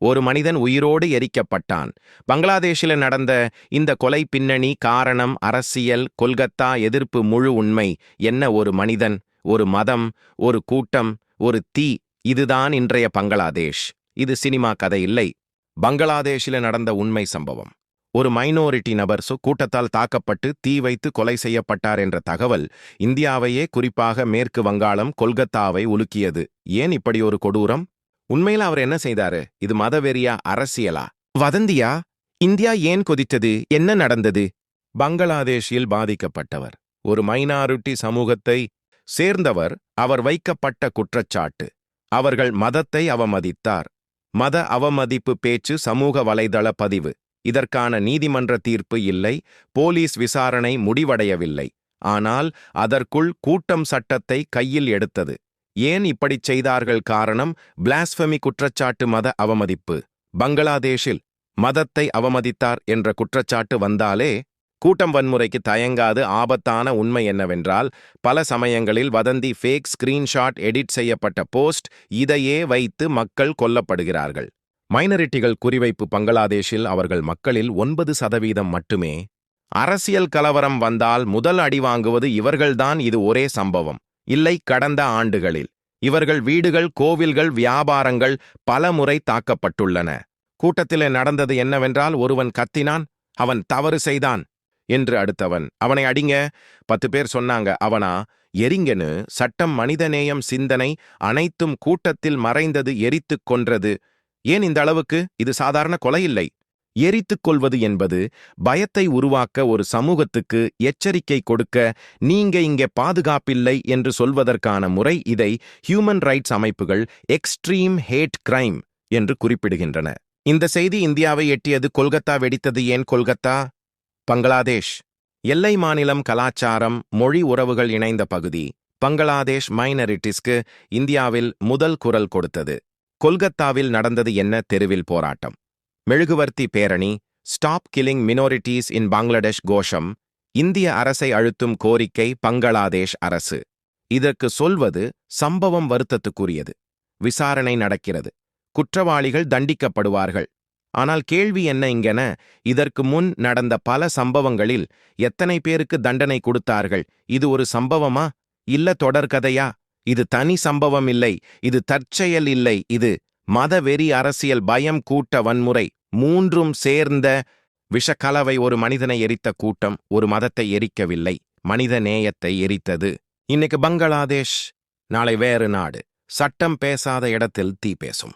ஒரு மனிதன் உயிரோடு எரிக்கப்பட்டான். பங்களாதேஷில் நடந்த இந்த கொலை பின்னணி, காரணம், அரசியல், கொல்கத்தா எதிர்ப்பு, முழு உண்மை என்ன? ஒரு மனிதன், ஒரு மதம், ஒரு கூட்டம், ஒரு தீ. இதுதான் இன்றைய பங்களாதேஷ். இது சினிமா கதை இல்லை. பங்களாதேஷில் நடந்த உண்மை சம்பவம். ஒரு மைனாரிட்டி நபர் கூட்டத்தால் தாக்கப்பட்டு தீ வைத்து கொலை செய்யப்பட்டார் என்ற தகவல் இந்தியாவையே, குறிப்பாக மேற்கு வங்காளம், கொல்கத்தாவை உலுக்கியது. ஏன் இப்படி ஒரு கொடூரம்? உண்மையில அவர் என்ன செய்தாரு? இது மதவெறியா, அரசியலா, வதந்தியா? இந்தியா ஏன் கொதித்தது? என்ன நடந்தது? பங்களாதேஷில் பாதிக்கப்பட்டவர் ஒரு மைனாரிட்டி சமூகத்தை சேர்ந்தவர். அவர் வைக்கப்பட்ட குற்றச்சாட்டு, அவர்கள் மதத்தை அவமதித்தார். மத அவமதிப்பு பேச்சு, சமூக வலைதள பதிவு. இதற்கான நீதிமன்ற தீர்ப்பு இல்லை, போலீஸ் விசாரணை முடிவடையவில்லை. ஆனால் அதற்குள் கூட்டம் சட்டத்தை கையில் எடுத்தது. ஏன் இப்படிச் செய்தார்கள்? காரணம், பிளாஸ்பெமி குற்றச்சாட்டு, மத அவமதிப்பு. பங்களாதேஷில் மதத்தை அவமதித்தார் என்ற குற்றச்சாட்டு வந்தாலே கூட்டம் வன்முறைக்கு தயங்காது. ஆபத்தான உண்மை என்னவென்றால், பல சமயங்களில் வதந்தி, ஃபேக் ஸ்கிரீன்ஷாட், எடிட் செய்யப்பட்ட போஸ்ட், இதையே வைத்து மக்கள் கொல்லப்படுகிறார்கள். மைனாரிட்டிகள் குறிவைப்பு. பங்களாதேஷில் அவர்கள் மக்களில் 9% மட்டுமே. அரசியல் கலவரம் வந்தால் முதல் அடி வாங்குவது இவர்கள்தான். இது ஒரே சம்பவம் இல்லை. கடந்த ஆண்டுகளில் இவர்கள் வீடுகள், கோவில்கள், வியாபாரங்கள் பல முறை தாக்கப்பட்டுள்ளன. கூட்டத்திலே நடந்தது என்னவென்றால், ஒருவன் கத்தினான், அவன் தவறு செய்தான் என்று அடுத்தவன், அவனை அடிங்க. 10 பேர் சொன்னாங்க, அவனா? எரிங்கன்னு. சட்டம், மனிதநேயம், சிந்தனை அனைத்தும் கூட்டத்தில் மறைந்தது. எரித்துக் கொன்றது. ஏன் இந்த அளவுக்கு? இது சாதாரண கொலை இல்லை. எரித்துக் கொள்வது என்பது பயத்தை உருவாக்க, ஒரு சமூகத்துக்கு எச்சரிக்கை கொடுக்க, நீங்க இங்கே பாதுகாப்பில்லை என்று சொல்வதற்கான முறை. இதை ஹியூமன் ரைட்ஸ் அமைப்புகள் எக்ஸ்ட்ரீம் ஹேட் கிரைம் என்று குறிப்பிடுகின்றன. இந்த செய்தி இந்தியாவை எட்டியது. கொல்கத்தா வெடித்தது. ஏன் கொல்கத்தா? பங்களாதேஷ் எல்லை மாநிலம், கலாச்சாரம், மொழி உறவுகள் இணைந்த பகுதி. பங்களாதேஷ் மைனாரிட்டிஸ்க்கு இந்தியாவில் முதல் குரல் கொடுத்தது. கொல்கத்தாவில் நடந்தது என்ன? தெருவில் போராட்டம், மெழுகுவர்த்தி பேரணி, ஸ்டாப் கில்லிங் மினாரிட்டிஸ் இன் பங்களாதேஷ் கோஷம், இந்திய அரசை அழுத்தும் கோரிக்கை. பங்களாதேஷ் அரசு இதற்கு சொல்வது, சம்பவம் வருத்தத்துக்குரியது, விசாரணை நடக்கிறது, குற்றவாளிகள் தண்டிக்கப்படுவார்கள். ஆனால் கேள்வி என்ன இங்கென? இதற்கு முன் நடந்த பல சம்பவங்களில் எத்தனை பேருக்கு தண்டனை கொடுத்தார்கள்? இது ஒரு சம்பவமா? இல்ல தொடர்கதையா? இது தனி சம்பவம் இல்லை, இது தற்செயல் இல்லை, இது மதவெறி, அரசியல், பயம், கூட்ட வன்முறை, மூன்றும் சேர்ந்த விஷக்கலவை. ஒரு மனிதனை எரித்த கூட்டம் ஒரு மதத்தை எரிக்கவில்லை, மனித நேயத்தை எரித்தது. இன்னைக்கு பங்களாதேஷ், நாளை வேறு நாடு. சட்டம் பேசாத இடத்தில் தீ பேசும்.